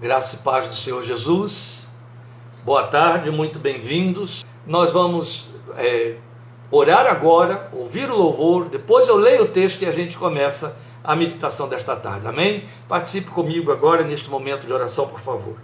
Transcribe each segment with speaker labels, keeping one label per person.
Speaker 1: Graça e paz do Senhor Jesus. Boa tarde, muito bem-vindos. Nós vamos orar agora, ouvir o louvor, depois eu leio o texto e a gente começa a meditação desta tarde, amém? Participe comigo agora neste momento de oração, por favor.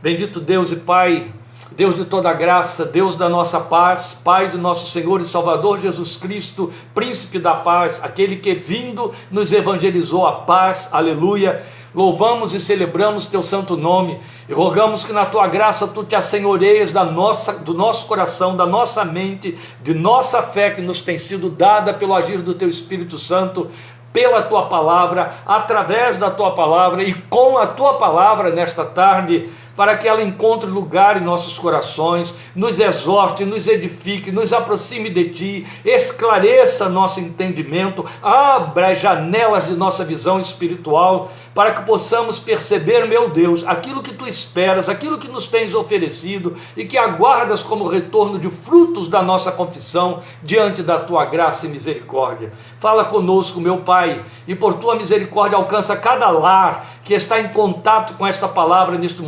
Speaker 1: Bendito Deus e Pai, Deus de toda graça, Deus da nossa paz, Pai de nosso Senhor e Salvador Jesus Cristo, Príncipe da paz, aquele que vindo nos evangelizou a paz, aleluia. Louvamos e celebramos teu santo nome e rogamos que na tua graça tu te assenhoreias do nosso coração, da nossa mente, de nossa fé que nos tem sido dada pelo agir do teu Espírito Santo, pela tua palavra, através da tua palavra e com a tua palavra nesta tarde, para que ela encontre lugar em nossos corações, nos exorte, nos edifique, nos aproxime de ti, esclareça nosso entendimento, abra as janelas de nossa visão espiritual, para que possamos perceber, meu Deus, aquilo que tu esperas, aquilo que nos tens oferecido e que aguardas como retorno de frutos da nossa confissão diante da tua graça e misericórdia. Fala conosco, meu Pai, e por tua misericórdia alcança cada lar que está em contato com esta palavra neste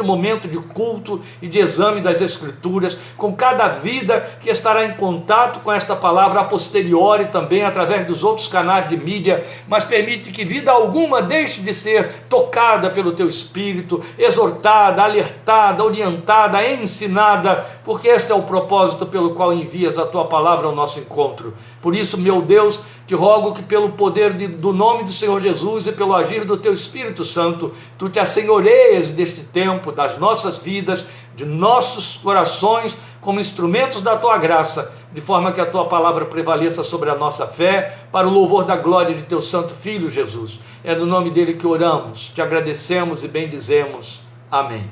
Speaker 1: momento de culto e de exame das Escrituras, com cada vida que estará em contato com esta palavra a posteriori também, através dos outros canais de mídia, mas permite que vida alguma deixe de ser tocada pelo teu Espírito, exortada, alertada, orientada, ensinada, porque este é o propósito pelo qual envias a tua palavra ao nosso encontro. Por isso, meu Deus, te rogo que pelo poder do nome do Senhor Jesus e pelo agir do teu Espírito Santo, tu te assenhoreias deste tempo, das nossas vidas, de nossos corações, como instrumentos da tua graça, de forma que a tua palavra prevaleça sobre a nossa fé, para o louvor da glória de teu santo Filho Jesus. É no nome dele que oramos, te agradecemos e bendizemos. Amém.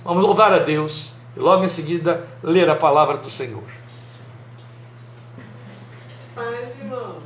Speaker 1: Vamos louvar a Deus e logo em seguida ler a palavra do Senhor.
Speaker 2: Paz, irmão.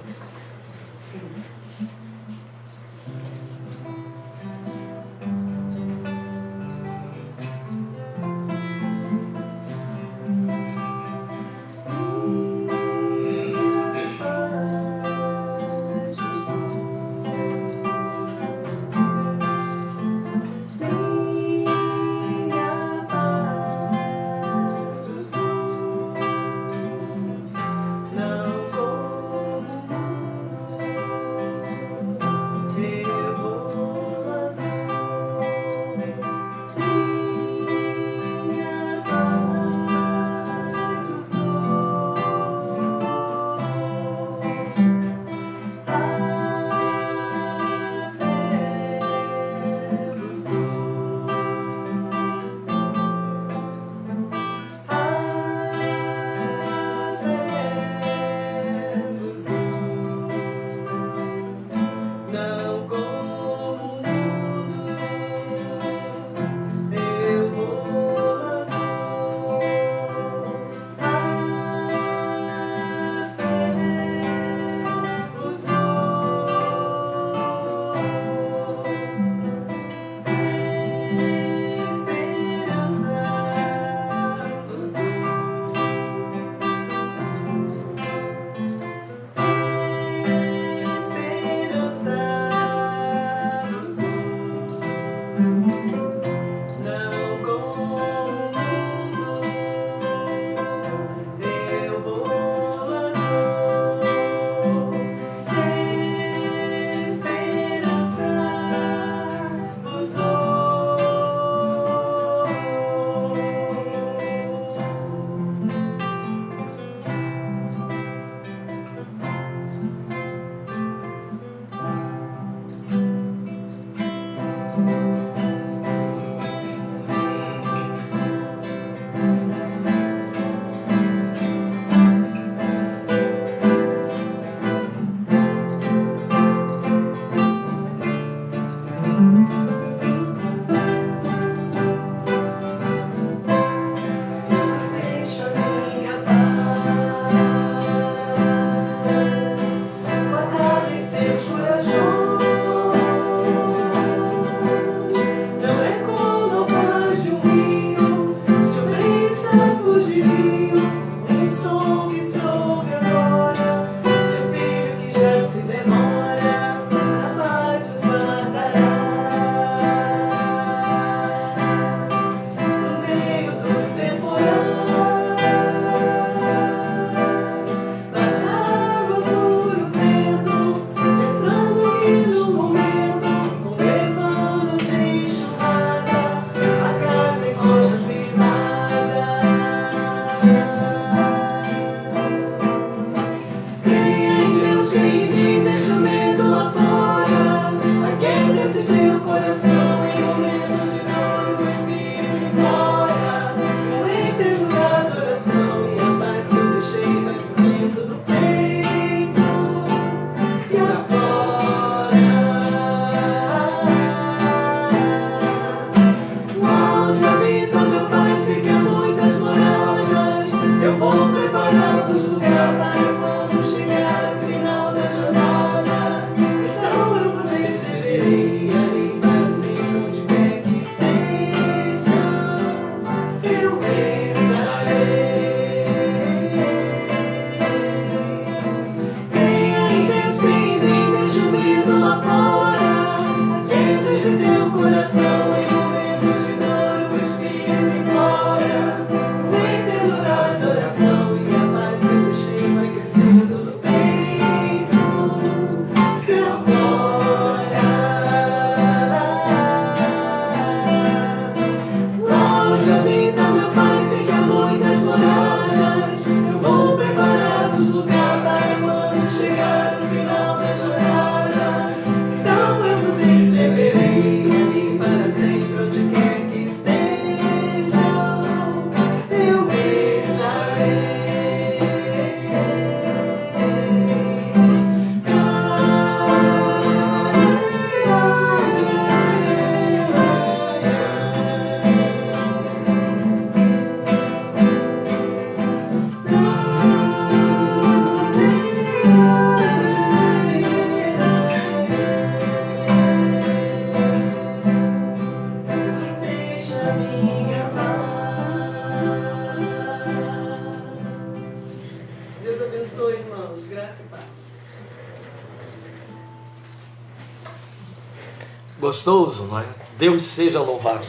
Speaker 1: Gostoso, não é? Deus seja louvado.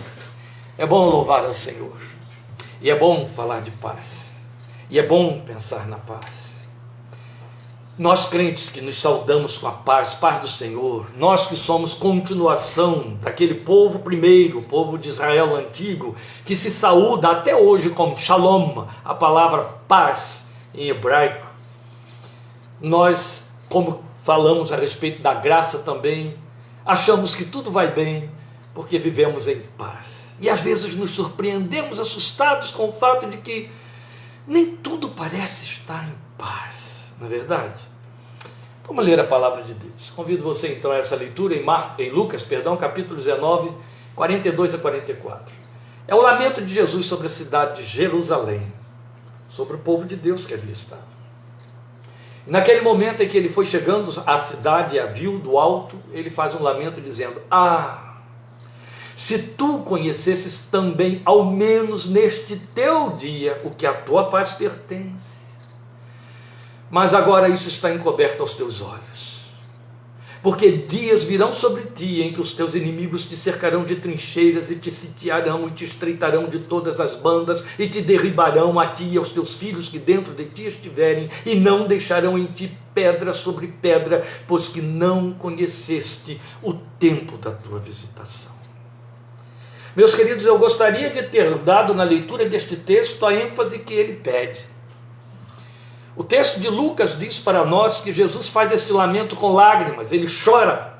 Speaker 1: É bom louvar ao Senhor. E é bom falar de paz. E é bom pensar na paz. Nós crentes que nos saudamos com a paz, paz do Senhor, nós que somos continuação daquele povo primeiro, o povo de Israel antigo, que se saúda até hoje com shalom, a palavra paz em hebraico. Nós, como falamos a respeito da graça também, achamos que tudo vai bem porque vivemos em paz. E às vezes nos surpreendemos assustados com o fato de que nem tudo parece estar em paz, não é verdade? Vamos ler a palavra de Deus. Convido você então a essa leitura em Lucas, capítulo 19, 42 a 44. É o lamento de Jesus sobre a cidade de Jerusalém, sobre o povo de Deus que ali estava. E naquele momento em que ele foi chegando à cidade e a viu do alto, ele faz um lamento dizendo: se tu conhecesses também, ao menos neste teu dia, o que a tua paz pertence. Mas agora isso está encoberto aos teus olhos. Porque dias virão sobre ti em que os teus inimigos te cercarão de trincheiras e te sitiarão e te estreitarão de todas as bandas e te derribarão a ti e aos teus filhos que dentro de ti estiverem e não deixarão em ti pedra sobre pedra, pois que não conheceste o tempo da tua visitação. Meus queridos, eu gostaria de ter dado na leitura deste texto a ênfase que ele pede. O texto de Lucas diz para nós que Jesus faz esse lamento com lágrimas, ele chora.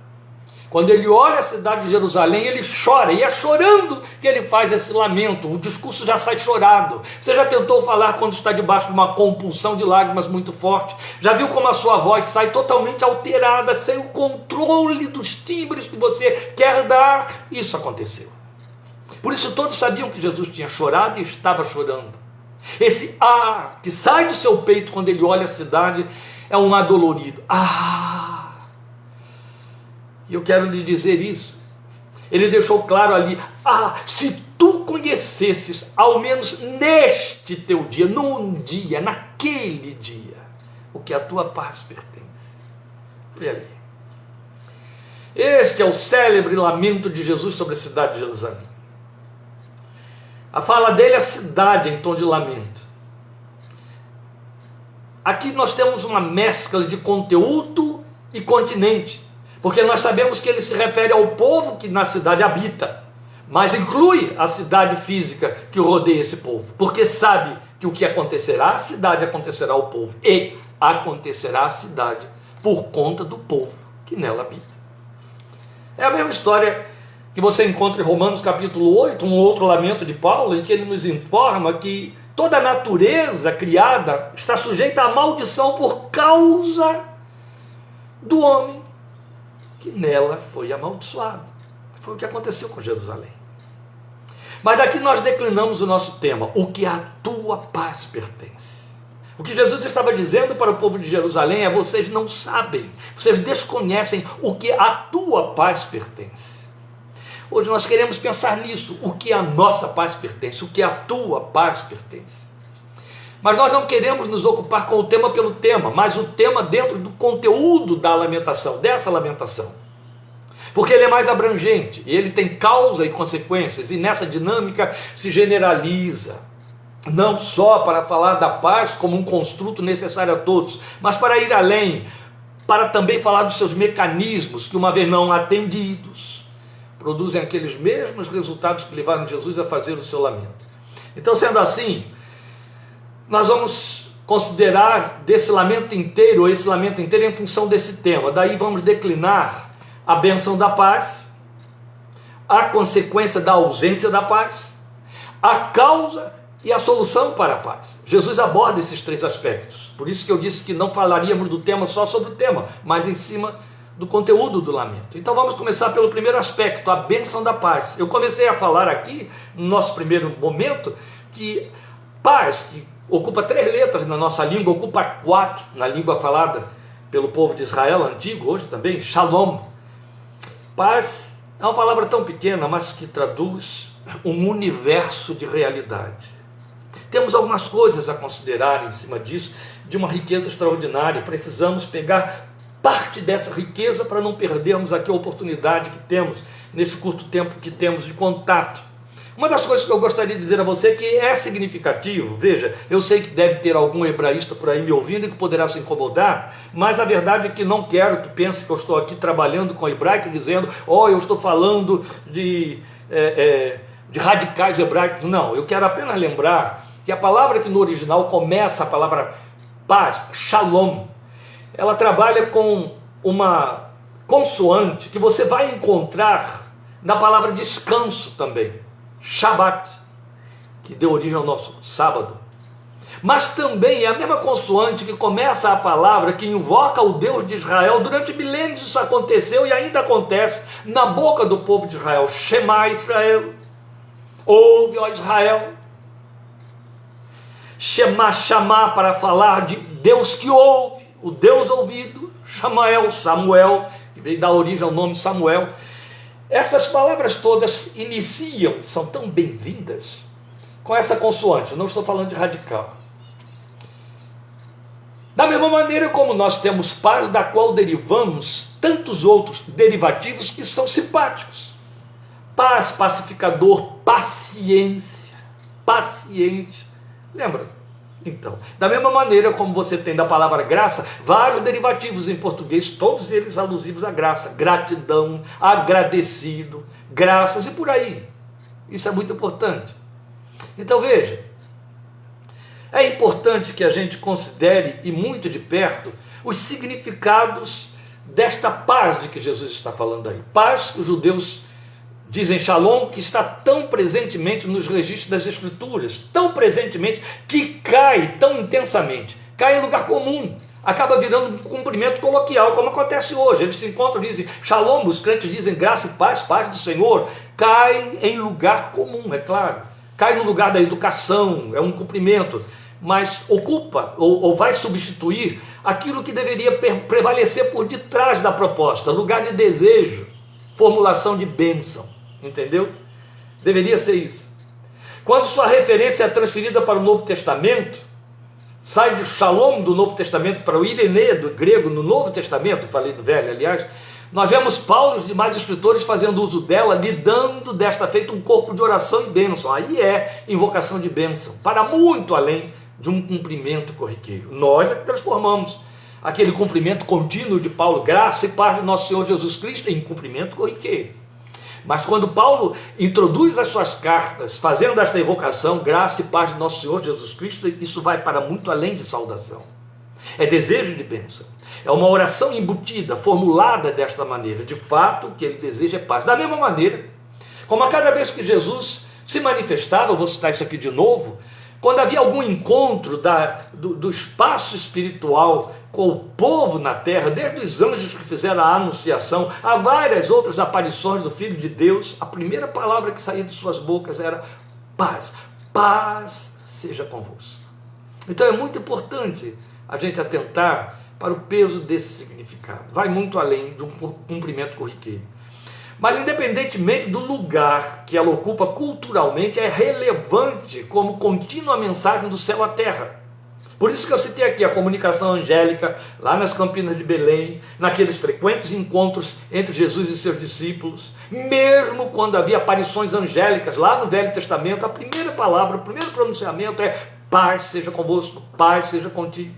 Speaker 1: Quando ele olha a cidade de Jerusalém, ele chora, e é chorando que ele faz esse lamento, o discurso já sai chorado. Você já tentou falar quando está debaixo de uma compulsão de lágrimas muito forte? Já viu como a sua voz sai totalmente alterada, sem o controle dos timbres que você quer dar? Isso aconteceu. Por isso todos sabiam que Jesus tinha chorado e estava chorando. Esse que sai do seu peito quando ele olha a cidade é um dolorido. E eu quero lhe dizer isso. Ele deixou claro ali: se tu conhecesses, ao menos neste teu dia, naquele dia, o que a tua paz pertence. Olha ali. Este é o célebre lamento de Jesus sobre a cidade de Jerusalém. A fala dele é a cidade em tom de lamento. Aqui nós temos uma mescla de conteúdo e continente, porque nós sabemos que ele se refere ao povo que na cidade habita, mas inclui a cidade física que rodeia esse povo, porque sabe que o que acontecerá à cidade acontecerá ao povo, e acontecerá à cidade por conta do povo que nela habita. É a mesma história que você encontra em Romanos capítulo 8, um outro lamento de Paulo, em que ele nos informa que toda a natureza criada está sujeita à maldição por causa do homem que nela foi amaldiçoado. Foi o que aconteceu com Jerusalém. Mas daqui nós declinamos o nosso tema: o que a tua paz pertence. O que Jesus estava dizendo para o povo de Jerusalém é: vocês não sabem, vocês desconhecem o que a tua paz pertence. Hoje nós queremos pensar nisso, o que a nossa paz pertence, o que a tua paz pertence. Mas nós não queremos nos ocupar com o tema pelo tema, mas o tema dentro do conteúdo da lamentação, dessa lamentação. Porque ele é mais abrangente, e ele tem causa e consequências, e nessa dinâmica se generaliza. Não só para falar da paz como um construto necessário a todos, mas para ir além, para também falar dos seus mecanismos que, uma vez não atendidos, produzem aqueles mesmos resultados que levaram Jesus a fazer o seu lamento. Então, sendo assim, nós vamos considerar esse lamento inteiro em função desse tema. Daí vamos declinar a bênção da paz, a consequência da ausência da paz, a causa e a solução para a paz. Jesus aborda esses três aspectos. Por isso que eu disse que não falaríamos do tema só sobre o tema, mas em cima do conteúdo do lamento. Então vamos começar pelo primeiro aspecto, a bênção da paz. Eu comecei a falar aqui, no nosso primeiro momento, que paz, que ocupa 3 letras na nossa língua, ocupa 4 na língua falada pelo povo de Israel antigo, hoje também, shalom. Paz é uma palavra tão pequena, mas que traduz um universo de realidade. Temos algumas coisas a considerar em cima disso, de uma riqueza extraordinária. Precisamos pegar parte dessa riqueza para não perdermos aqui a oportunidade que temos nesse curto tempo que temos de contato. Uma das coisas que eu gostaria de dizer a você que é significativo, veja, eu sei que deve ter algum hebraísta por aí me ouvindo e que poderá se incomodar, mas a verdade é que não quero que pense que eu estou aqui trabalhando com hebraico, dizendo, eu estou falando de radicais hebraicos. Não, eu quero apenas lembrar que a palavra que no original começa, a palavra paz, shalom, ela trabalha com uma consoante que você vai encontrar na palavra descanso também. Shabat, que deu origem ao nosso sábado, mas também é a mesma consoante que começa a palavra que invoca o Deus de Israel. Durante milênios isso aconteceu e ainda acontece na boca do povo de Israel. Shema Israel, ouve, ó Israel. Shema, chamar, para falar de Deus que ouve, o Deus ouvido. Shamael, Samuel, que veio dar origem ao nome Samuel. Essas palavras todas iniciam, são tão bem-vindas, com essa consoante. Eu não estou falando de radical. Da mesma maneira como nós temos paz, da qual derivamos tantos outros derivativos que são simpáticos. Paz, pacificador, paciência, paciente. Lembra? Então, da mesma maneira como você tem da palavra graça, vários derivativos em português, todos eles alusivos à graça, gratidão, agradecido, graças e por aí. Isso é muito importante. Então veja, é importante que a gente considere e muito de perto os significados desta paz de que Jesus está falando aí. Paz que os judeus dizem shalom, que está tão presentemente nos registros das Escrituras, tão presentemente que cai tão intensamente, cai em lugar comum, acaba virando um cumprimento coloquial, como acontece hoje. Eles se encontram e dizem shalom, os crentes dizem graça e paz, paz do Senhor, cai em lugar comum, é claro, cai no lugar da educação, é um cumprimento, mas ocupa ou vai substituir aquilo que deveria prevalecer por detrás da proposta, lugar de desejo, formulação de bênção. Entendeu? Deveria ser isso. Quando sua referência é transferida para o Novo Testamento, sai de shalom do Novo Testamento para o irene do grego no Novo Testamento, falei do Velho, aliás, nós vemos Paulo e os demais escritores fazendo uso dela, lhe dando desta feita um corpo de oração e bênção. Aí é invocação de bênção, para muito além de um cumprimento corriqueiro. Nós é que transformamos aquele cumprimento contínuo de Paulo, graça e paz do nosso Senhor Jesus Cristo, em cumprimento corriqueiro. Mas quando Paulo introduz as suas cartas, fazendo esta evocação, graça e paz do nosso Senhor Jesus Cristo, isso vai para muito além de saudação. É desejo de bênção. É uma oração embutida, formulada desta maneira. De fato, o que ele deseja é paz. Da mesma maneira, como a cada vez que Jesus se manifestava, eu vou citar isso aqui de novo, quando havia algum encontro do espaço espiritual com o povo na terra, desde os anjos que fizeram a anunciação, a várias outras aparições do Filho de Deus, a primeira palavra que saía de suas bocas era paz. Paz seja convosco. Então é muito importante a gente atentar para o peso desse significado. Vai muito além de um cumprimento corriqueiro. Mas independentemente do lugar que ela ocupa culturalmente, é relevante como contínua mensagem do céu à terra. Por isso que eu citei aqui a comunicação angélica, lá nas Campinas de Belém, naqueles frequentes encontros entre Jesus e seus discípulos, mesmo quando havia aparições angélicas lá no Velho Testamento, a primeira palavra, o primeiro pronunciamento é paz seja convosco, paz seja contigo.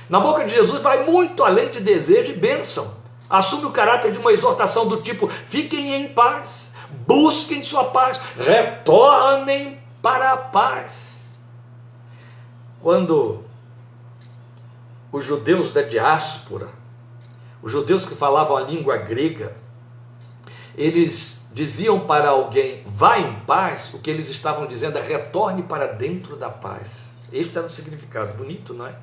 Speaker 1: Na boca de Jesus vai muito além de desejo e bênção. Assume o caráter de uma exortação do tipo, fiquem em paz, busquem sua paz, retornem para a paz. Quando os judeus da diáspora, os judeus que falavam a língua grega, eles diziam para alguém, vá em paz, o que eles estavam dizendo é, retorne para dentro da paz. Este era o significado, bonito, não é?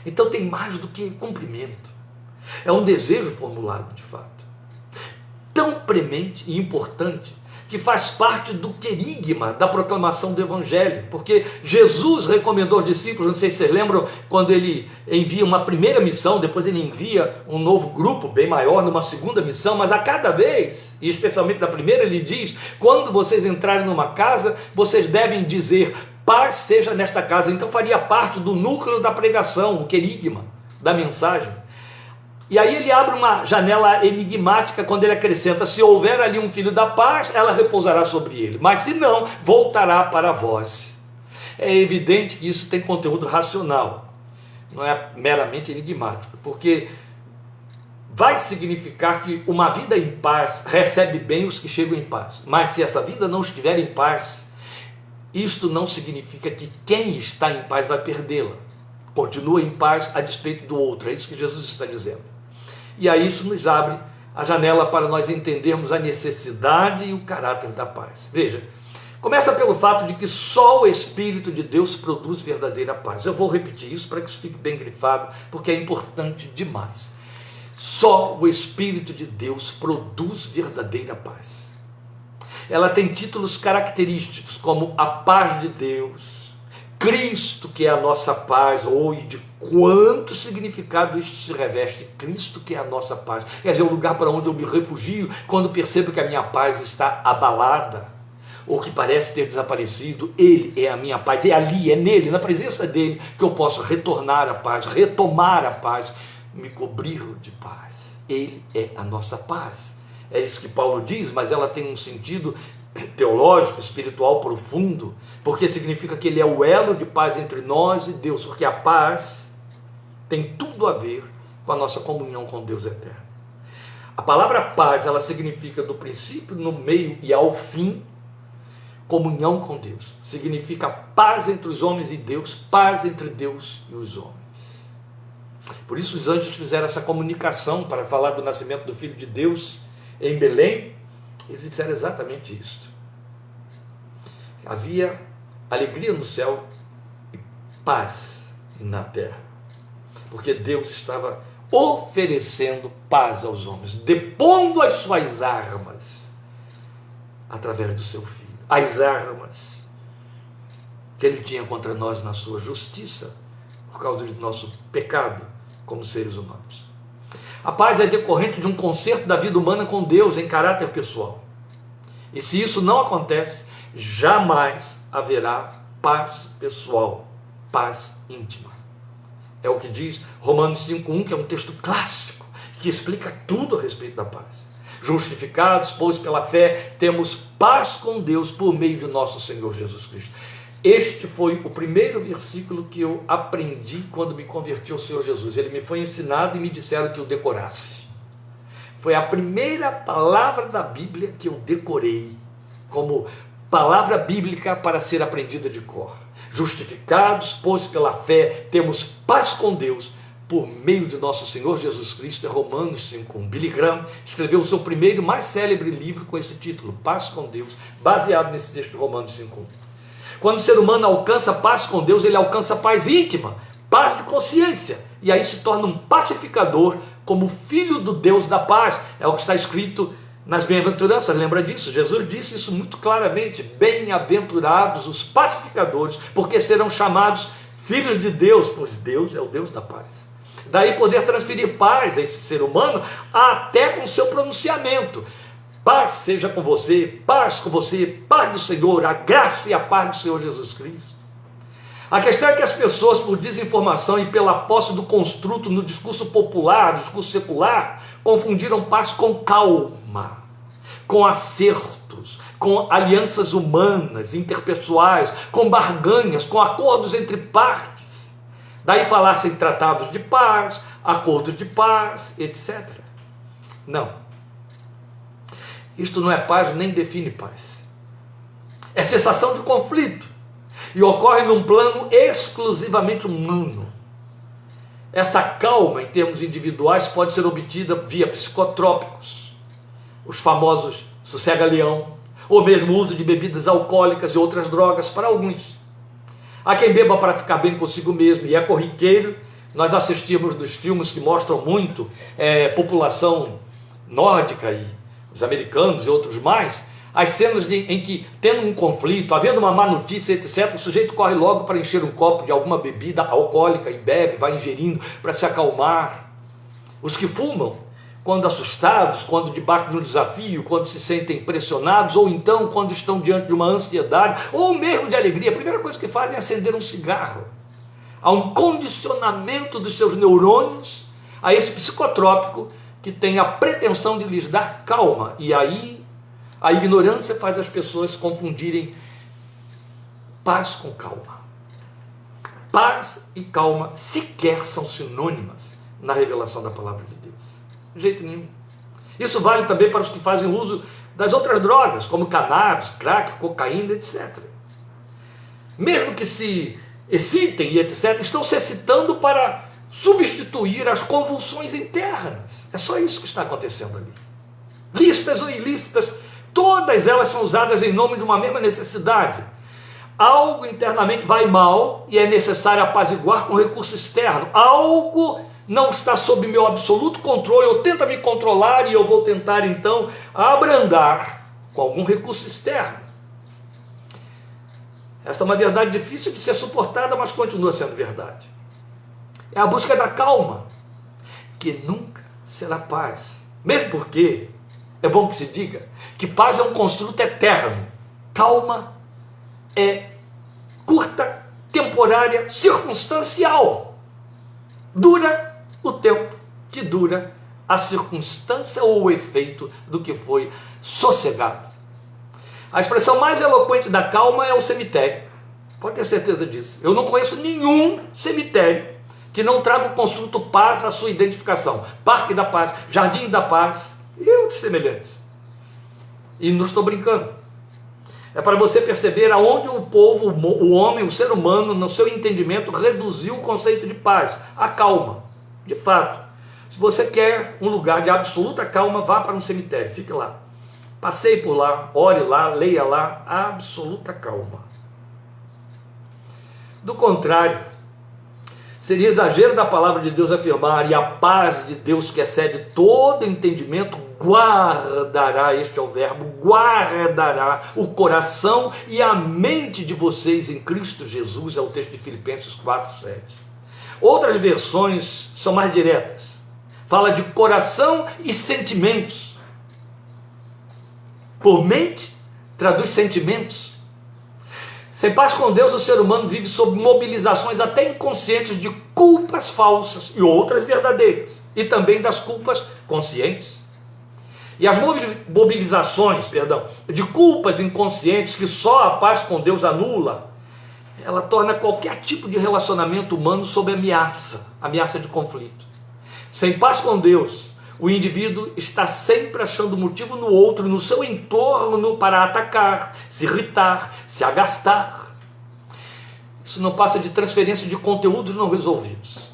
Speaker 1: Então tem mais do que cumprimento. É um desejo formulado de fato, tão premente e importante, que faz parte do querigma da proclamação do Evangelho, porque Jesus recomendou aos discípulos, não sei se vocês lembram, quando ele envia uma primeira missão, depois ele envia um novo grupo bem maior numa segunda missão, mas a cada vez, e especialmente na primeira, ele diz, quando vocês entrarem numa casa, vocês devem dizer, paz seja nesta casa. Então faria parte do núcleo da pregação, o querigma da mensagem. E aí ele abre uma janela enigmática quando ele acrescenta: se houver ali um filho da paz, ela repousará sobre ele, mas se não, voltará para vós. É evidente que isso tem conteúdo racional, não é meramente enigmático, porque vai significar que uma vida em paz recebe bem os que chegam em paz, mas se essa vida não estiver em paz, isto não significa que quem está em paz vai perdê-la, continua em paz a despeito do outro. É isso que Jesus está dizendo. E aí isso nos abre a janela para nós entendermos a necessidade e o caráter da paz. Veja, começa pelo fato de que só o Espírito de Deus produz verdadeira paz. Eu vou repetir isso para que isso fique bem grifado, porque é importante demais. Só o Espírito de Deus produz verdadeira paz. Ela tem títulos característicos como a paz de Deus, Cristo que é a nossa paz, ou e de quanto significado isto se reveste, Cristo que é a nossa paz. Quer dizer, é o lugar para onde eu me refugio quando percebo que a minha paz está abalada, ou que parece ter desaparecido. Ele é a minha paz, é ali, é nele, na presença dele, que eu posso retornar à paz, retomar a paz, me cobrir de paz. Ele é a nossa paz. É isso que Paulo diz, mas ela tem um sentido teológico, espiritual profundo, porque significa que ele é o elo de paz entre nós e Deus, porque a paz tem tudo a ver com a nossa comunhão com Deus eterno. A palavra paz, ela significa do princípio, no meio e ao fim, comunhão com Deus. Significa paz entre os homens e Deus, paz entre Deus e os homens. Por isso os anjos fizeram essa comunicação para falar do nascimento do Filho de Deus em Belém. Eles disseram exatamente isso. Havia alegria no céu e paz na terra, porque Deus estava oferecendo paz aos homens, depondo as suas armas através do seu Filho. As armas que ele tinha contra nós na sua justiça, por causa do nosso pecado como seres humanos. A paz é decorrente de um conserto da vida humana com Deus em caráter pessoal. E se isso não acontece, jamais haverá paz pessoal, paz íntima. É o que diz Romanos 5,1, que é um texto clássico, que explica tudo a respeito da paz. Justificados, pois pela fé, temos paz com Deus por meio de nosso Senhor Jesus Cristo. Este foi o primeiro versículo que eu aprendi quando me converti ao Senhor Jesus. Ele me foi ensinado e me disseram que eu decorasse. Foi a primeira palavra da Bíblia que eu decorei como palavra bíblica para ser aprendida de cor. Justificados, pois pela fé, temos paz com Deus por meio de nosso Senhor Jesus Cristo. É Romanos 5,1. Billy Graham escreveu o seu primeiro e mais célebre livro com esse título, Paz com Deus, baseado nesse texto de Romanos 5,1. Quando o ser humano alcança paz com Deus, ele alcança paz íntima, paz de consciência, e aí se torna um pacificador como filho do Deus da paz. É o que está escrito nas bem-aventuranças, lembra disso? Jesus disse isso muito claramente: bem-aventurados os pacificadores, porque serão chamados filhos de Deus, pois Deus é o Deus da paz. Daí poder transferir paz a esse ser humano até com o seu pronunciamento. Paz seja com você, paz do Senhor, a graça e a paz do Senhor Jesus Cristo. A questão é que as pessoas, por desinformação e pela posse do construto no discurso popular, no discurso secular, confundiram paz com calma, com acertos, com alianças humanas, interpessoais, com barganhas, com acordos entre partes. Daí falar-se em tratados de paz, acordos de paz, etc. Não. Isto não é paz, nem define paz. É cessação de conflito. E ocorre num plano exclusivamente humano. Essa calma, em termos individuais, pode ser obtida via psicotrópicos, os famosos sossega-leão, ou mesmo o uso de bebidas alcoólicas e outras drogas para alguns. Há quem beba para ficar bem consigo mesmo, e é corriqueiro. Nós assistimos nos filmes que mostram muito população nórdica e os americanos e outros mais, as cenas em que, tendo um conflito, havendo uma má notícia, etc., o sujeito corre logo para encher um copo de alguma bebida alcoólica e bebe, vai ingerindo para se acalmar. Os que fumam, quando assustados, quando debaixo de um desafio, quando se sentem pressionados, ou então quando estão diante de uma ansiedade, ou mesmo de alegria, a primeira coisa que fazem é acender um cigarro. Há um condicionamento dos seus neurônios a esse psicotrópico que tem a pretensão de lhes dar calma. E aí a ignorância faz as pessoas confundirem paz com calma. Paz e calma sequer são sinônimas na revelação da palavra de Deus. De jeito nenhum. Isso vale também para os que fazem uso das outras drogas, como cannabis, crack, cocaína, etc. Mesmo que se excitem e etc., estão se excitando para substituir as convulsões internas. É só isso que está acontecendo ali. Lícitas ou ilícitas, todas elas são usadas em nome de uma mesma necessidade. Algo internamente vai mal e é necessário apaziguar com recurso externo. Algo não está sob meu absoluto controle, eu tento me controlar e eu vou tentar então abrandar com algum recurso externo. Esta é uma verdade difícil de ser suportada, mas continua sendo verdade. É a busca da calma, que nunca será paz. Mesmo porque, é bom que se diga, que paz é um construto eterno. Calma é curta, temporária, circunstancial. Dura o tempo que dura a circunstância ou o efeito do que foi sossegado. A expressão mais eloquente da calma é o cemitério. Pode ter certeza disso. Eu não conheço nenhum cemitério que não traga o construto paz à sua identificação. Parque da Paz, Jardim da Paz e outros semelhantes. E não estou brincando. É para você perceber aonde o povo, o homem, o ser humano, no seu entendimento, reduziu o conceito de paz, a calma. De fato, se você quer um lugar de absoluta calma, vá para um cemitério, fique lá. Passeie por lá, ore lá, leia lá, absoluta calma. Do contrário, seria exagero da palavra de Deus afirmar: e a paz de Deus que excede todo entendimento guardará, este é o verbo, guardará o coração e a mente de vocês em Cristo Jesus, é o texto de Filipenses 4:7. Outras versões são mais diretas, fala de coração e sentimentos. Por mente, traduz sentimentos. Sem paz com Deus, o ser humano vive sob mobilizações até inconscientes de culpas falsas e outras verdadeiras, e também das culpas conscientes. E as mobilizações, de culpas inconscientes que só a paz com Deus anula, ela torna qualquer tipo de relacionamento humano sob ameaça de conflito. Sem paz com Deus, o indivíduo está sempre achando motivo no outro, no seu entorno, para atacar, se irritar, se agastar. Isso não passa de transferência de conteúdos não resolvidos.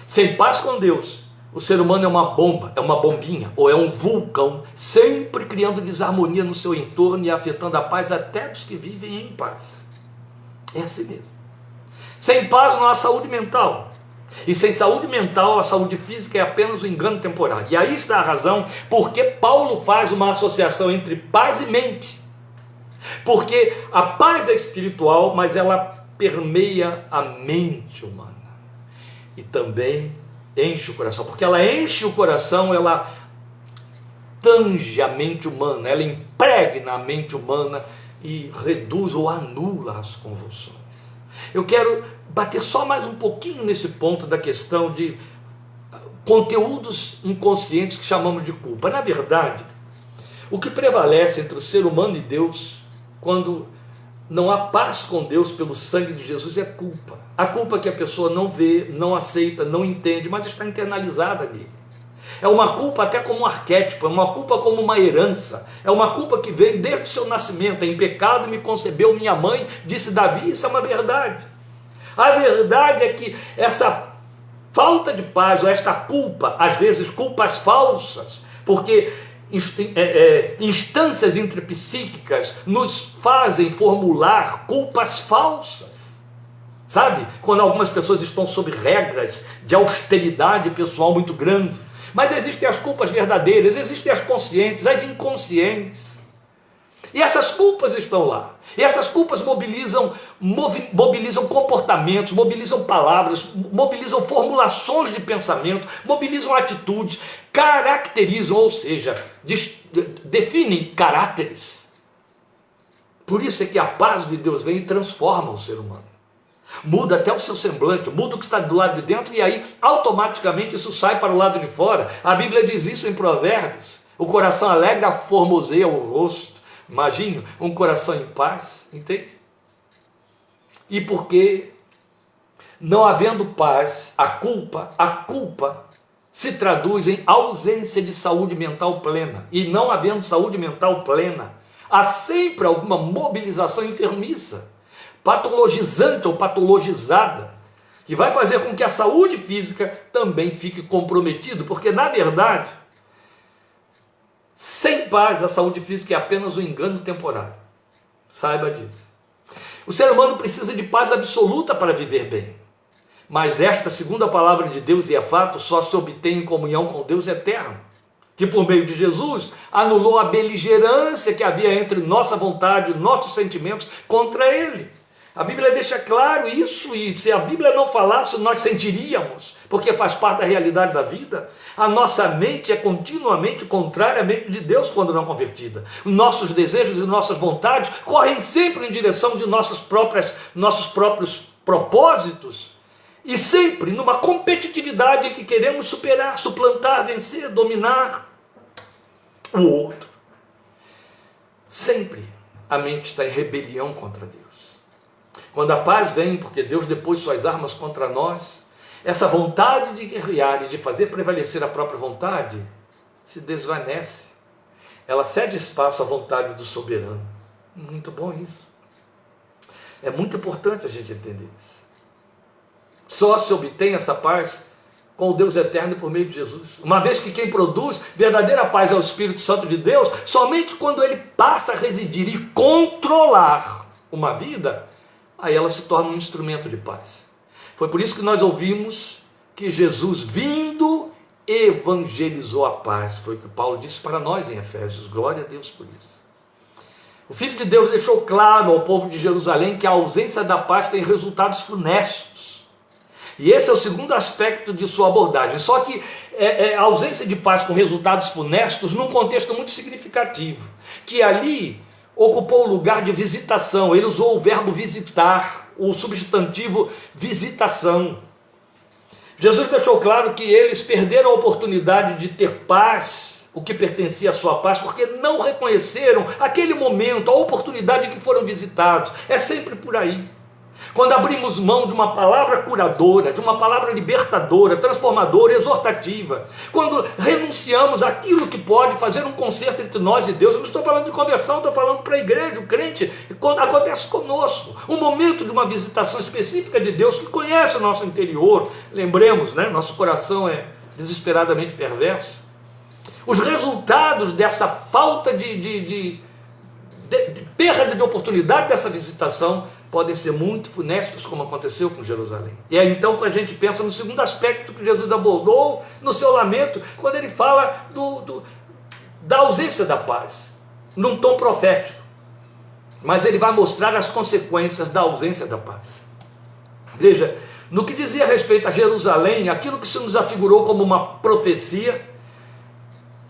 Speaker 1: Sem paz com Deus, o ser humano é uma bomba, é uma bombinha, ou é um vulcão, sempre criando desarmonia no seu entorno e afetando a paz até dos que vivem em paz. É assim mesmo. Sem paz não há saúde mental. E sem saúde mental, a saúde física é apenas um engano temporário. E aí está a razão porque Paulo faz uma associação entre paz e mente. Porque a paz é espiritual, mas ela permeia a mente humana. E também enche o coração. Porque ela enche o coração, ela tange a mente humana, ela impregna a mente humana e reduz ou anula as convulsões. Eu quero bater só mais um pouquinho nesse ponto da questão de conteúdos inconscientes que chamamos de culpa. Na verdade, o que prevalece entre o ser humano e Deus, quando não há paz com Deus pelo sangue de Jesus, é culpa. A culpa que a pessoa não vê, não aceita, não entende, mas está internalizada nele. É uma culpa até como um arquétipo, é uma culpa como uma herança, é uma culpa que vem desde o seu nascimento. Em pecado me concebeu minha mãe, disse Davi, isso é uma verdade. A verdade é que essa falta de paz, ou esta culpa, às vezes culpas falsas, porque instâncias intrapsíquicas nos fazem formular culpas falsas. Sabe? Quando algumas pessoas estão sob regras de austeridade pessoal muito grande. Mas existem as culpas verdadeiras, existem as conscientes, as inconscientes. E essas culpas estão lá. E essas culpas mobilizam comportamentos, mobilizam palavras, mobilizam formulações de pensamento, mobilizam atitudes, caracterizam, ou seja, definem caráteres. Por isso é que a paz de Deus vem e transforma o ser humano. muda até o seu semblante, muda o que está do lado de dentro, e aí automaticamente isso sai para o lado de fora. A Bíblia diz isso em Provérbios: o coração alegre formoseia o rosto. Imagine um coração em paz, entende? E porque, não havendo paz, a culpa se traduz em ausência de saúde mental plena. E não havendo saúde mental plena, há sempre alguma mobilização enfermiça, patologizante ou patologizada, que vai fazer com que a saúde física também fique comprometida, porque na verdade, sem paz, a saúde física é apenas um engano temporário. Saiba disso. O ser humano precisa de paz absoluta para viver bem. Mas esta, segundo a palavra de Deus, e é fato, só se obtém em comunhão com Deus eterno, que por meio de Jesus anulou a beligerância que havia entre nossa vontade e nossos sentimentos contra Ele. A Bíblia deixa claro isso, e se a Bíblia não falasse, nós sentiríamos, porque faz parte da realidade da vida. A nossa mente é continuamente contrária à mente de Deus quando não convertida. Nossos desejos e nossas vontades correm sempre em direção de nossos próprios propósitos, e sempre numa competitividade que queremos superar, suplantar, vencer, dominar o outro. Sempre a mente está em rebelião contra Deus. Quando a paz vem, porque Deus depôs suas armas contra nós, essa vontade de guerrear e de fazer prevalecer a própria vontade se desvanece. Ela cede espaço à vontade do soberano. Muito bom isso. É muito importante a gente entender isso. Só se obtém essa paz com o Deus eterno por meio de Jesus. Uma vez que quem produz verdadeira paz é o Espírito Santo de Deus, somente quando ele passa a residir e controlar uma vida, aí ela se torna um instrumento de paz. Foi por isso que nós ouvimos que Jesus, vindo, evangelizou a paz. Foi o que Paulo disse para nós em Efésios. Glória a Deus por isso. O Filho de Deus deixou claro ao povo de Jerusalém que a ausência da paz tem resultados funestos. E esse é o segundo aspecto de sua abordagem. Só que a ausência de paz com resultados funestos num contexto muito significativo, que ali ocupou o lugar de visitação. Ele usou o verbo visitar, o substantivo visitação. Jesus deixou claro que eles perderam a oportunidade de ter paz, o que pertencia à sua paz, porque não reconheceram aquele momento, a oportunidade em que foram visitados. É sempre por aí. Quando abrimos mão de uma palavra curadora, de uma palavra libertadora, transformadora, exortativa, quando renunciamos àquilo que pode fazer um conserto entre nós e Deus, eu não estou falando de conversão, estou falando para a igreja, o crente, acontece conosco, um momento de uma visitação específica de Deus, que conhece o nosso interior. Lembremos, né? Nosso coração é desesperadamente perverso. Os resultados dessa falta de perda de oportunidade dessa visitação podem ser muito funestos, como aconteceu com Jerusalém. E é então que a gente pensa no segundo aspecto que Jesus abordou no seu lamento, quando ele fala da ausência da paz, num tom profético. Mas ele vai mostrar as consequências da ausência da paz. Veja, no que dizia respeito a Jerusalém, aquilo que se nos afigurou como uma profecia,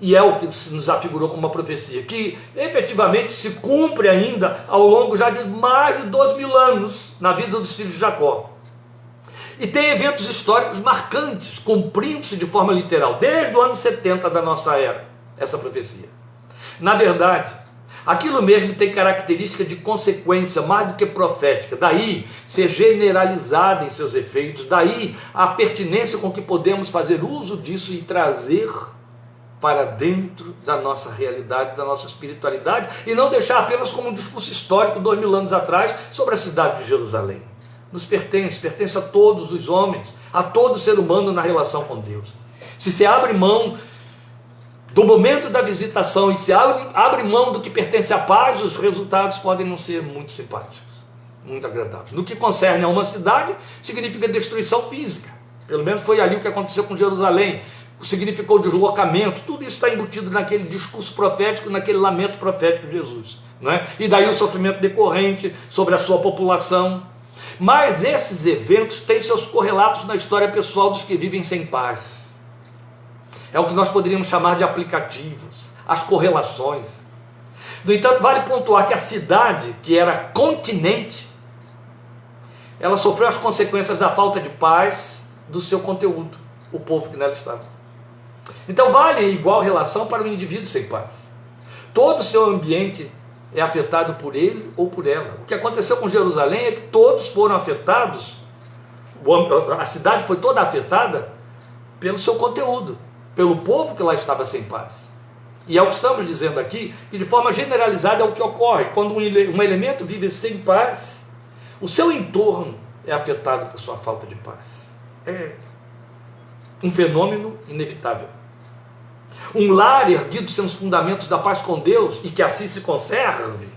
Speaker 1: e é o que nos afigurou como uma profecia, que efetivamente se cumpre ainda ao longo já de mais de 2.000 anos na vida dos filhos de Jacó. E tem eventos históricos marcantes, cumprindo-se de forma literal, desde o ano 70 da nossa era, essa profecia. Na verdade, aquilo mesmo tem característica de consequência mais do que profética, daí ser generalizada em seus efeitos, daí a pertinência com que podemos fazer uso disso e trazer para dentro da nossa realidade, da nossa espiritualidade, e não deixar apenas como um discurso histórico 2.000 anos atrás sobre a cidade de Jerusalém. Nos pertence a todos os homens, a todo ser humano na relação com Deus. Se se abre mão do momento da visitação e se abre mão do que pertence à paz, os resultados podem não ser muito simpáticos, muito agradáveis. No que concerne a uma cidade, significa destruição física. Pelo menos foi ali o que aconteceu com Jerusalém. Significou deslocamento, tudo isso está embutido naquele discurso profético, naquele lamento profético de Jesus, não é? E daí o sofrimento decorrente sobre a sua população. Mas esses eventos têm seus correlatos na história pessoal dos que vivem sem paz. É o que nós poderíamos chamar de aplicativos, as correlações. No entanto, vale pontuar que a cidade, que era continente, ela sofreu as consequências da falta de paz do seu conteúdo, o povo que nela estava. Então vale igual relação para o indivíduo sem paz. Todo o seu ambiente é afetado por ele ou por ela. O que aconteceu com Jerusalém é que todos foram afetados, a cidade foi toda afetada pelo seu conteúdo, pelo povo que lá estava sem paz. E é o que estamos dizendo aqui, que de forma generalizada é o que ocorre. Quando um elemento vive sem paz, o seu entorno é afetado por sua falta de paz. É um fenômeno inevitável. Um lar erguido sem os fundamentos da paz com Deus, e que assim se conserve,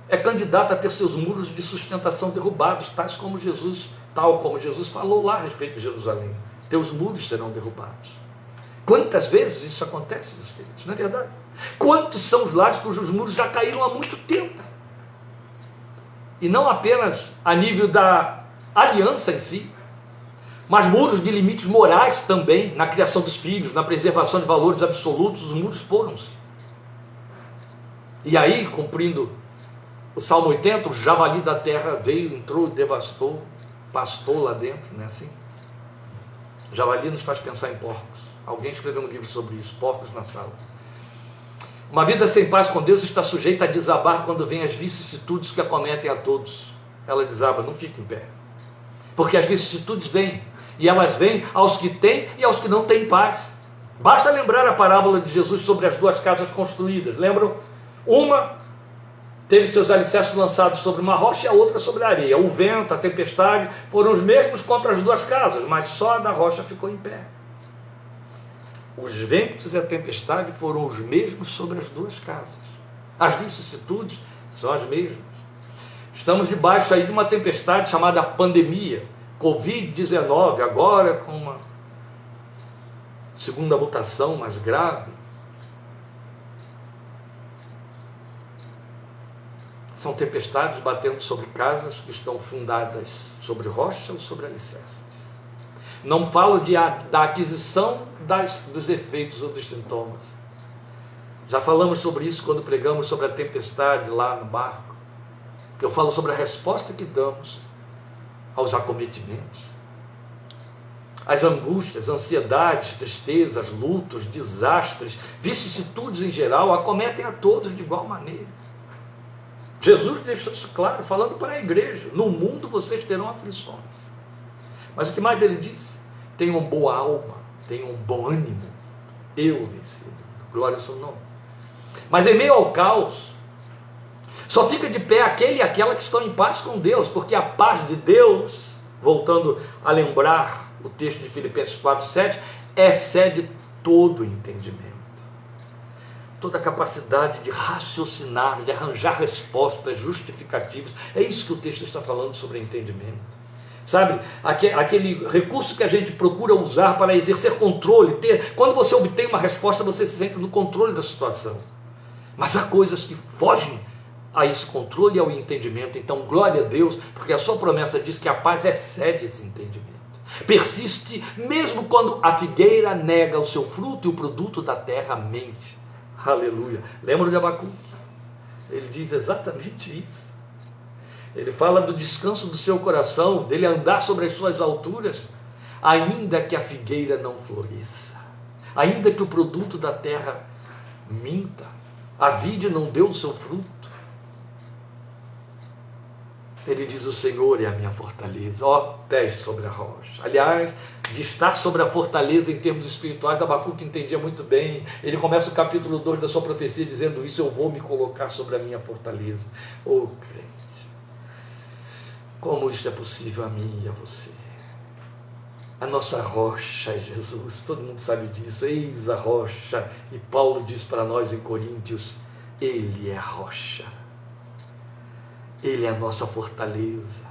Speaker 1: é candidato a ter seus muros de sustentação derrubados, tal como Jesus falou lá a respeito de Jerusalém. Teus muros serão derrubados. Quantas vezes isso acontece, meus queridos? Não é verdade? Quantos são os lares cujos muros já caíram há muito tempo? E não apenas a nível da aliança em si, mas muros de limites morais também, na criação dos filhos, na preservação de valores absolutos, os muros foram-se. E aí, cumprindo o Salmo 80, o javali da terra veio, entrou, devastou, pastou lá dentro, não é assim? O javali nos faz pensar em porcos. Alguém escreveu um livro sobre isso, porcos na sala. Uma vida sem paz com Deus está sujeita a desabar quando vem as vicissitudes que acometem a todos. Ela desaba, não fica em pé. Porque as vicissitudes vêm, e elas vêm aos que têm e aos que não têm paz. Basta lembrar a parábola de Jesus sobre as duas casas construídas. Lembram? Uma teve seus alicerces lançados sobre uma rocha e a outra sobre a areia. O vento, a tempestade foram os mesmos contra as duas casas, mas só a da rocha ficou em pé. Os ventos e a tempestade foram os mesmos sobre as duas casas. As vicissitudes são as mesmas. Estamos debaixo aí de uma tempestade chamada pandemia, Covid-19, agora com uma segunda mutação mais grave. São tempestades batendo sobre casas que estão fundadas sobre rocha ou sobre alicerces. Não falo da aquisição dos efeitos ou dos sintomas. Já falamos sobre isso quando pregamos sobre a tempestade lá no barco. Eu falo sobre a resposta que damos aos acometimentos. As angústias, ansiedades, tristezas, lutos, desastres, vicissitudes em geral acometem a todos de igual maneira. Jesus deixou isso claro, falando para a igreja: no mundo vocês terão aflições. Mas o que mais ele disse? Tenham boa alma, tenham bom ânimo. Eu venci o mundo. Glória ao seu nome. Mas em meio ao caos, só fica de pé aquele e aquela que estão em paz com Deus, porque a paz de Deus, voltando a lembrar o texto de Filipenses 4:7, excede todo o entendimento. Toda a capacidade de raciocinar, de arranjar respostas justificativas. É isso que o texto está falando sobre entendimento. Sabe, aquele recurso que a gente procura usar para exercer controle, quando você obtém uma resposta, você se sente no controle da situação. Mas há coisas que fogem a esse controle e ao entendimento. Então, glória a Deus, porque a sua promessa diz que a paz excede esse entendimento. Persiste mesmo quando a figueira nega o seu fruto e o produto da terra mente. Aleluia. Lembra de Abacuque? Ele diz exatamente isso. Ele fala do descanso do seu coração, dele andar sobre as suas alturas, ainda que a figueira não floresça, ainda que o produto da terra minta, a vide não deu o seu fruto. Ele diz: o Senhor é a minha fortaleza, ó pés sobre a rocha. Aliás, de estar sobre a fortaleza em termos espirituais, Abacuque entendia muito bem. Ele começa o capítulo 2 da sua profecia dizendo isso: eu vou me colocar sobre a minha fortaleza. Oh crente, como isso é possível a mim e a você? A nossa rocha é Jesus, todo mundo sabe disso. Eis a rocha, e Paulo diz para nós em Coríntios: Ele é a rocha, Ele é a nossa fortaleza.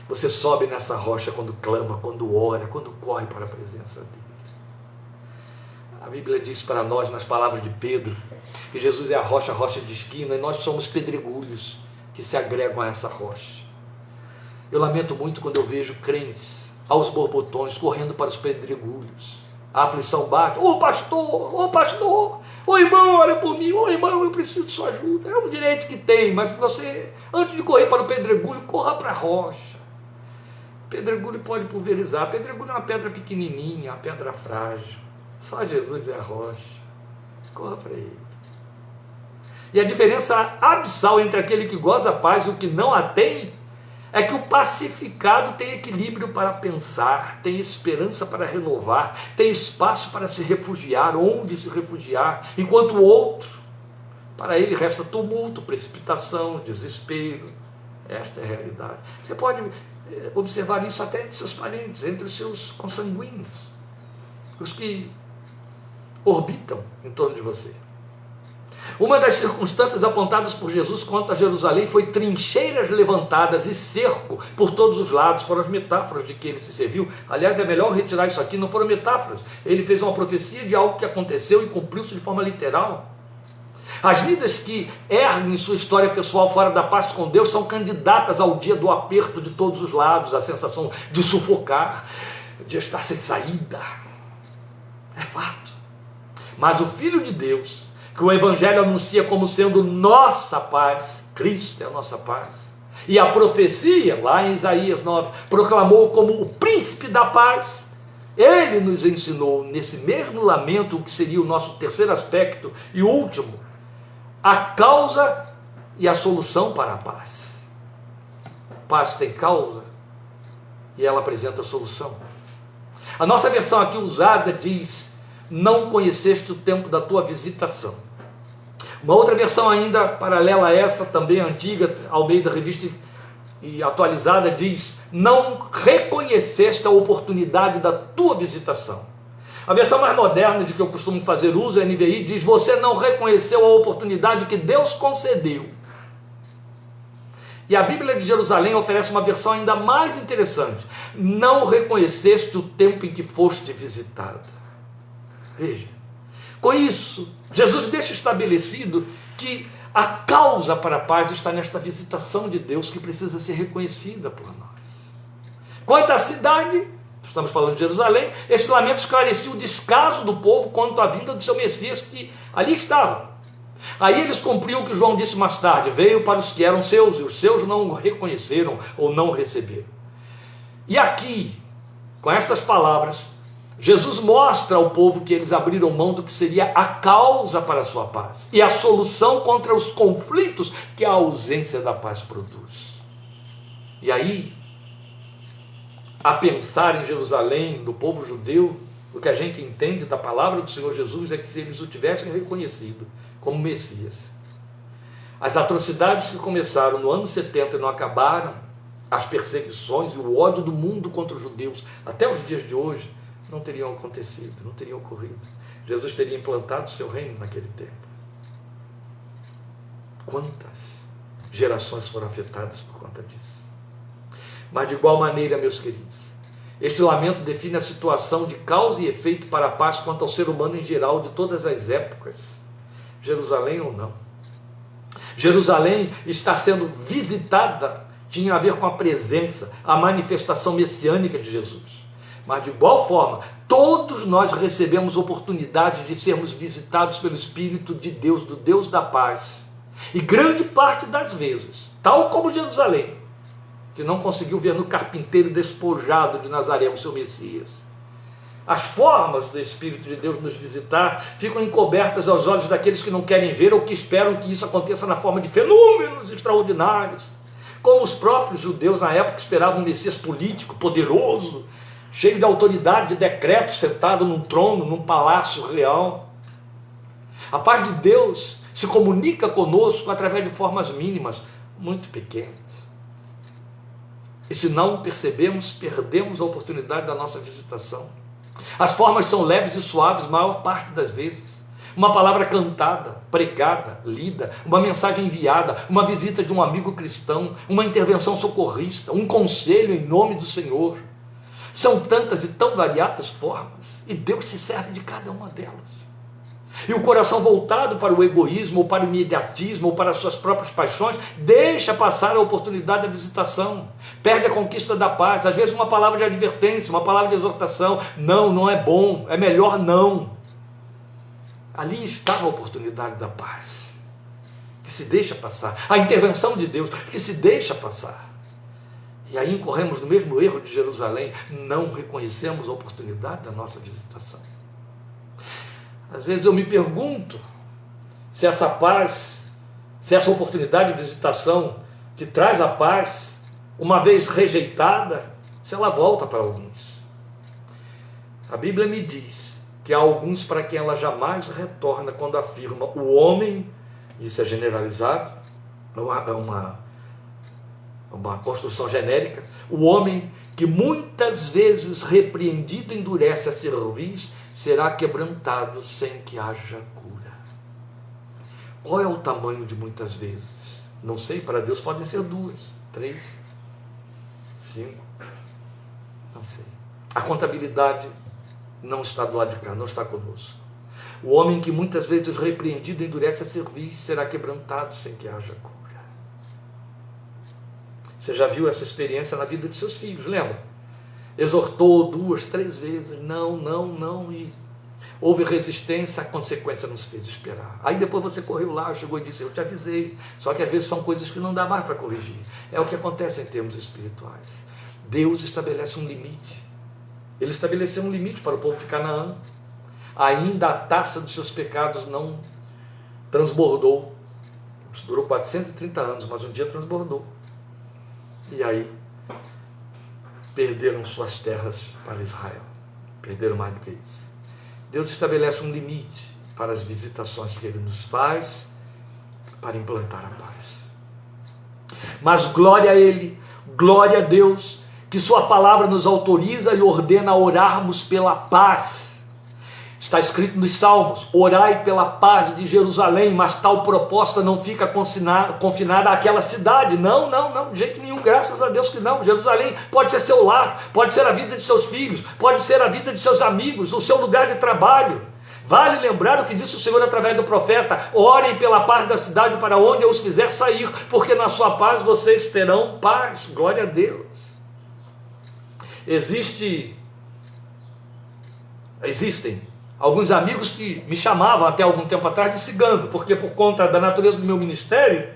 Speaker 1: Você sobe nessa rocha quando clama, quando ora, quando corre para a presença dEle. A Bíblia diz para nós, nas palavras de Pedro, que Jesus é a rocha de esquina, e nós somos pedregulhos que se agregam a essa rocha. Eu lamento muito quando eu vejo crentes aos borbotões correndo para os pedregulhos, a aflição bate, ô pastor, ô irmão, olha por mim, ô irmão, eu preciso de sua ajuda. É um direito que tem, mas você, antes de correr para o pedregulho, corra para a rocha. Pedregulho pode pulverizar, pedregulho é uma pedra pequenininha, uma pedra frágil. Só Jesus é a rocha. Corra para ele. E a diferença abissal entre aquele que goza a paz e o que não a tem, é que o pacificado tem equilíbrio para pensar, tem esperança para renovar, tem espaço para se refugiar, onde se refugiar, enquanto o outro, para ele resta tumulto, precipitação, desespero. Esta é a realidade. Você pode observar isso até entre seus parentes, entre os seus consanguíneos, os que orbitam em torno de você. Uma das circunstâncias apontadas por Jesus quanto a Jerusalém foi trincheiras levantadas e cerco por todos os lados. Foram as metáforas de que ele se serviu. Aliás, é melhor retirar isso aqui, não foram metáforas. Ele fez uma profecia de algo que aconteceu e cumpriu-se de forma literal. As vidas que erguem sua história pessoal fora da paz com Deus são candidatas ao dia do aperto de todos os lados, a sensação de sufocar, de estar sem saída. É fato. Mas o Filho de Deus, que o Evangelho anuncia como sendo nossa paz, Cristo é a nossa paz, e a profecia, lá em Isaías 9, proclamou como o príncipe da paz, ele nos ensinou, nesse mesmo lamento, o que seria o nosso terceiro aspecto e último, a causa e a solução para a paz. Paz tem causa e ela apresenta solução. A nossa versão aqui usada diz: não conheceste o tempo da tua visitação. Uma outra versão ainda paralela a essa, também antiga, Almeida Revista e atualizada, diz: não reconheceste a oportunidade da tua visitação. A versão mais moderna, de que eu costumo fazer uso, a NVI, diz: você não reconheceu a oportunidade que Deus concedeu. E a Bíblia de Jerusalém oferece uma versão ainda mais interessante: não reconheceste o tempo em que foste visitada. Veja, com isso, Jesus deixa estabelecido que a causa para a paz está nesta visitação de Deus, que precisa ser reconhecida por nós. Quanto à cidade, estamos falando de Jerusalém, este lamento esclarecia o descaso do povo quanto à vinda do seu Messias, que ali estava. Aí eles cumpriam o que João disse mais tarde: veio para os que eram seus, e os seus não o reconheceram ou não o receberam. E aqui, com estas palavras, Jesus mostra ao povo que eles abriram mão do que seria a causa para a sua paz e a solução contra os conflitos que a ausência da paz produz. E aí, a pensar em Jerusalém, do povo judeu, o que a gente entende da palavra do Senhor Jesus é que se eles o tivessem reconhecido como Messias, as atrocidades que começaram no ano 70 e não acabaram, as perseguições e o ódio do mundo contra os judeus, até os dias de hoje, não teriam acontecido, não teriam ocorrido. Jesus teria implantado o seu reino naquele tempo. Quantas gerações foram afetadas por conta disso? Mas de igual maneira, meus queridos, este lamento define a situação de causa e efeito para a paz quanto ao ser humano em geral, de todas as épocas, Jerusalém ou não. Jerusalém está sendo visitada, tinha a ver com a presença, a manifestação messiânica de Jesus. Mas de igual forma, todos nós recebemos oportunidade de sermos visitados pelo Espírito de Deus, do Deus da paz. E grande parte das vezes, tal como Jerusalém, que não conseguiu ver no carpinteiro despojado de Nazaré o seu Messias, as formas do Espírito de Deus nos visitar ficam encobertas aos olhos daqueles que não querem ver ou que esperam que isso aconteça na forma de fenômenos extraordinários, como os próprios judeus na época esperavam um Messias político, poderoso, cheio de autoridade, de decreto, sentado num trono, num palácio real. A paz de Deus se comunica conosco através de formas mínimas, muito pequenas. E se não percebemos, perdemos a oportunidade da nossa visitação. As formas são leves e suaves, maior parte das vezes. Uma palavra cantada, pregada, lida, uma mensagem enviada, uma visita de um amigo cristão, uma intervenção socorrista, um conselho em nome do Senhor. São tantas e tão variadas formas, e Deus se serve de cada uma delas. E o coração voltado para o egoísmo, ou para o imediatismo, ou para as suas próprias paixões, deixa passar a oportunidade da visitação, perde a conquista da paz. Às vezes uma palavra de advertência, uma palavra de exortação: não, não é bom, é melhor não. Ali estava a oportunidade da paz, que se deixa passar, a intervenção de Deus, que se deixa passar. E aí incorremos no mesmo erro de Jerusalém, não reconhecemos a oportunidade da nossa visitação. Às vezes eu me pergunto se essa paz, se essa oportunidade de visitação que traz a paz, uma vez rejeitada, se ela volta para alguns. A Bíblia me diz que há alguns para quem ela jamais retorna, quando afirma: o homem, isso é generalizado, é uma construção genérica, o homem que muitas vezes repreendido endurece a cerviz, será quebrantado sem que haja cura. Qual é o tamanho de muitas vezes? Não sei, para Deus podem ser 2, 3, 5, não sei. A contabilidade não está do lado de cá, não está conosco. O homem que muitas vezes repreendido endurece a cerviz, será quebrantado sem que haja cura. Você já viu essa experiência na vida de seus filhos, lembra? Exortou 2, 3 vezes, não, e houve resistência, a consequência não se fez esperar. Aí depois você correu lá, chegou e disse: eu te avisei. Só que às vezes são coisas que não dá mais para corrigir. É o que acontece em termos espirituais. Deus estabelece um limite. Ele estabeleceu um limite para o povo de Canaã. Ainda a taça dos seus pecados não transbordou. Isso durou 430 anos, mas um dia transbordou. E aí perderam suas terras para Israel. Perderam mais do que isso. Deus estabelece um limite para as visitações que Ele nos faz para implantar a paz. Mas glória a Ele, glória a Deus, que Sua palavra nos autoriza e ordena a orarmos pela paz. Está escrito nos Salmos: orai pela paz de Jerusalém, mas tal proposta não fica confinada àquela cidade. Não, de jeito nenhum, graças a Deus que não. Jerusalém pode ser seu lar, pode ser a vida de seus filhos, pode ser a vida de seus amigos, o seu lugar de trabalho. Vale lembrar o que disse o Senhor através do profeta: orem pela paz da cidade para onde eu os fizer sair, porque na sua paz vocês terão paz. Glória a Deus. Existem alguns amigos que me chamavam até algum tempo atrás de cigano, porque por conta da natureza do meu ministério,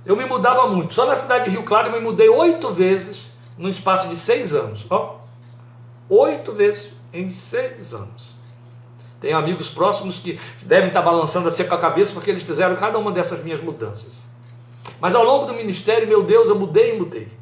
Speaker 1: eu me mudava muito. Só na cidade de Rio Claro eu me mudei 8 vezes no espaço de 6 anos. 8 vezes em 6 anos. Tenho amigos próximos que devem estar balançando assim com a cabeça, porque eles fizeram cada uma dessas minhas mudanças. Mas ao longo do ministério, meu Deus, eu mudei.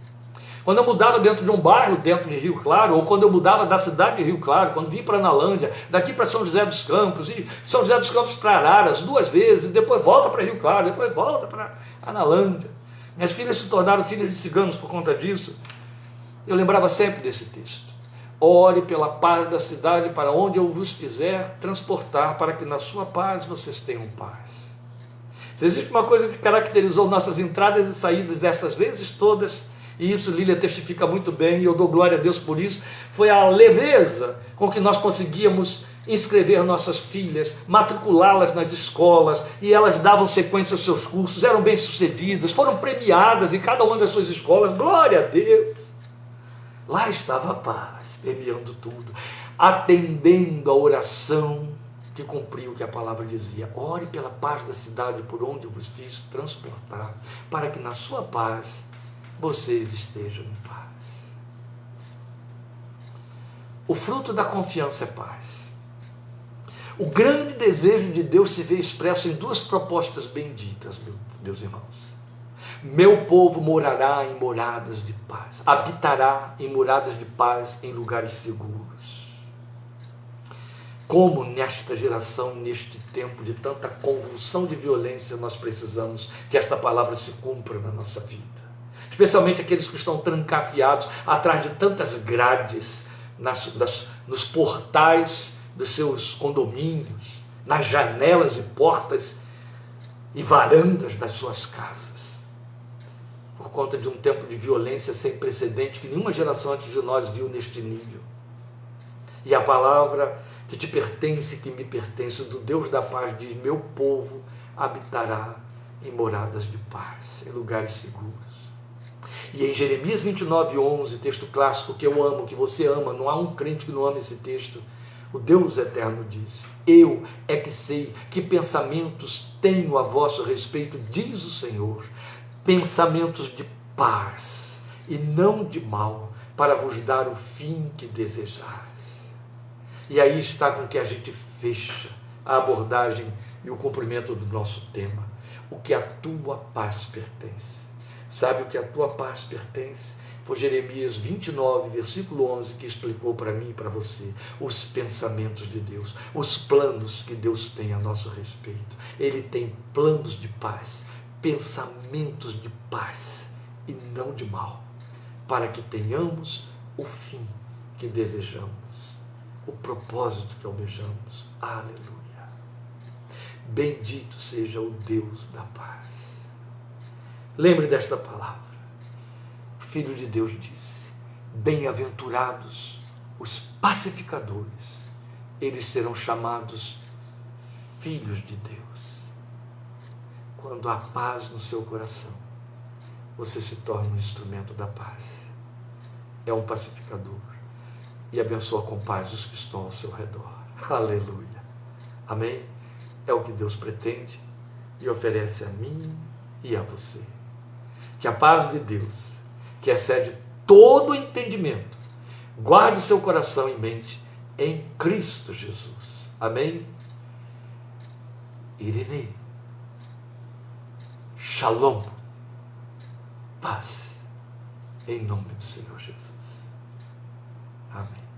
Speaker 1: Quando eu mudava dentro de um bairro, dentro de Rio Claro, ou quando eu mudava da cidade de Rio Claro, quando vim para Analândia, daqui para São José dos Campos, e São José dos Campos para Araras 2 vezes, e depois volta para Rio Claro, depois volta para Analândia. Minhas filhas se tornaram filhas de ciganos por conta disso. Eu lembrava sempre desse texto: ore pela paz da cidade para onde eu vos fizer transportar, para que na sua paz vocês tenham paz. Se existe uma coisa que caracterizou nossas entradas e saídas dessas vezes todas, e isso Lília testifica muito bem, e eu dou glória a Deus por isso, foi a leveza com que nós conseguíamos inscrever nossas filhas, matriculá-las nas escolas, e elas davam sequência aos seus cursos, eram bem-sucedidas, foram premiadas em cada uma das suas escolas. Glória a Deus! Lá estava a paz, permeando tudo, atendendo a oração que cumpriu o que a palavra dizia: ore pela paz da cidade por onde eu vos fiz transportar, para que na sua paz vocês estejam em paz. O fruto da confiança é paz. O grande desejo de Deus se vê expresso em 2 propostas benditas, meus irmãos. Meu povo morará em moradas de paz, habitará em moradas de paz, em lugares seguros. Como nesta geração, neste tempo de tanta convulsão de violência, nós precisamos que esta palavra se cumpra na nossa vida. Especialmente aqueles que estão trancafiados atrás de tantas grades, nos portais dos seus condomínios, nas janelas e portas e varandas das suas casas, por conta de um tempo de violência sem precedente que nenhuma geração antes de nós viu neste nível. E a palavra que te pertence e que me pertence. Do Deus da paz diz: meu povo habitará em moradas de paz, em lugares seguros. E em Jeremias 29:11, texto clássico que eu amo, que você ama, não há um crente que não ama esse texto, o Deus eterno diz: eu é que sei que pensamentos tenho a vosso respeito, diz o Senhor, pensamentos de paz e não de mal, para vos dar o fim que desejais. E aí está com que a gente fecha a abordagem e o cumprimento do nosso tema: o que a tua paz pertence. Sabe o que a tua paz pertence? Foi Jeremias 29, versículo 11, que explicou para mim e para você os pensamentos de Deus, os planos que Deus tem a nosso respeito. Ele tem planos de paz, pensamentos de paz e não de mal, para que tenhamos o fim que desejamos, o propósito que almejamos. Aleluia! Bendito seja o Deus da paz. Lembre desta palavra. O Filho de Deus disse: bem-aventurados os pacificadores, eles serão chamados filhos de Deus. Quando há paz no seu coração, você se torna um instrumento da paz. É um pacificador e abençoa com paz os que estão ao seu redor. Aleluia! Amém? É o que Deus pretende e oferece a mim e a você. Que a paz de Deus, que excede todo o entendimento, guarde seu coração e mente em Cristo Jesus. Amém? Irene. Shalom. Paz. Em nome do Senhor Jesus. Amém.